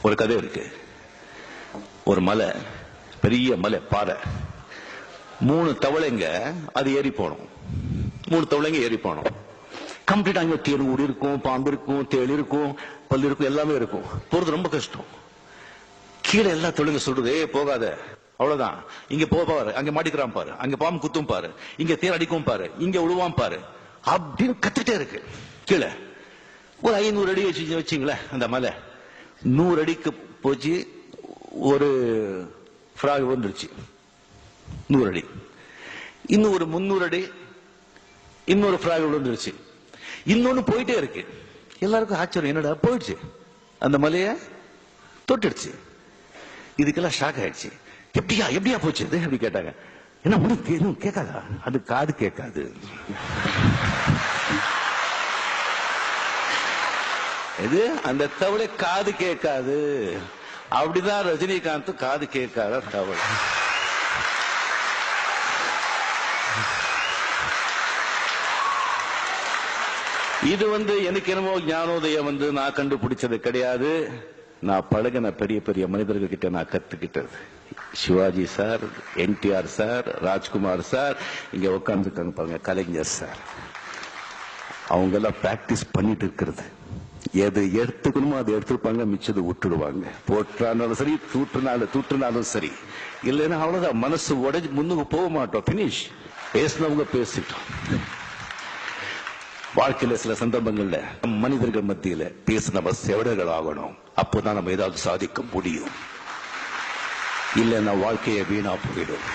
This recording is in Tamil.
ஒரு கதை இருக்கு. ஒரு மலை, பெரிய மலை, பாறை, 3 தவளைங்க அது ஏறி போனோம். 3 தவளைங்க ஏறி போனோம். கம்ப்ளீட் அங்க தேன் ஊடி இருக்கும், பாம்பு இருக்கும், தேள் இருக்கும், பல்லு இருக்கும், எல்லாமே இருக்கும். போறது ரொம்ப கஷ்டம். கீழே எல்லா தொழிலுங்க சொல்றது, போகாத, அவ்வளவுதான், இங்க பாரு, அங்க மாட்டிக்கிறான் பாரு, அங்க பாம்பு குத்தும் பாரு, இங்க தேர் அடிக்கும் பாரு, இங்க உழுவான் பாரு அப்படின்னு கத்துட்டே இருக்கு. கீழே ஒரு 500 அடி வச்சுங்களேன். அந்த மலை 100 அடிக்கு போச்சு. ஒரு ஃப்ராக் வந்துருச்சு 100 அடி. இன்னும் ஒரு 300 அடி இன்னொரு ஃப்ராக் வந்துருச்சு. இன்னொன்னு போயிட்டே இருக்கு. எல்லாருக்கும் ஆச்சரியம், என்னடா போயிடுச்சு, அந்த மலைய தொட்டுடுச்சு. இதுக்கெல்லாம் ஷாக் ஆயிடுச்சு. எப்படியா போச்சு அப்படி கேட்டாங்க. என்ன ஒண்ணு கேட்காதா? அது காது கேட்காது. இது அந்த தவளை காது கேட்காது. அப்படிதான் ரஜினிகாந்த் காது கேட்காத தவளை. இது எனக்கு என்னமோ ஞானோதயம் நான் கண்டுபிடிச்சது கிடையாது. நான் பழகின பெரிய பெரிய மனிதர்கள் கிட்ட நான் கத்துக்கிட்டது. Sivaji sir, NTR sir, Rajkumar sir, இங்க உட்கார்ந்துருக்காங்க பாருங்க, கலைஞர் சார், அவங்க எல்லாம் பிராக்டிஸ் பண்ணிட்டு இருக்கிறது. எது எடுத்துக்கணுமோ அதை எடுத்துருப்பாங்க, மிச்சது விட்டுடுவாங்க. போட்டாலும் சரி, தூற்றுனாலும் சரி. இல்லைன்னா அவ்வளவுதான், மனசு உடைஞ்சு முன்னுக்கு போக மாட்டோம். பினிஷ். பேசினவங்க பேசிட்டோம். வாழ்க்கையில சில சந்தர்ப்பங்கள்ல மனிதர்கள் மத்தியில பேச நம்ம செவடர்கள் ஆகணும். அப்போதான் நம்ம ஏதாவது சாதிக்க முடியும். இல்லைன்னா வாழ்க்கையை வீணா போயிடும்.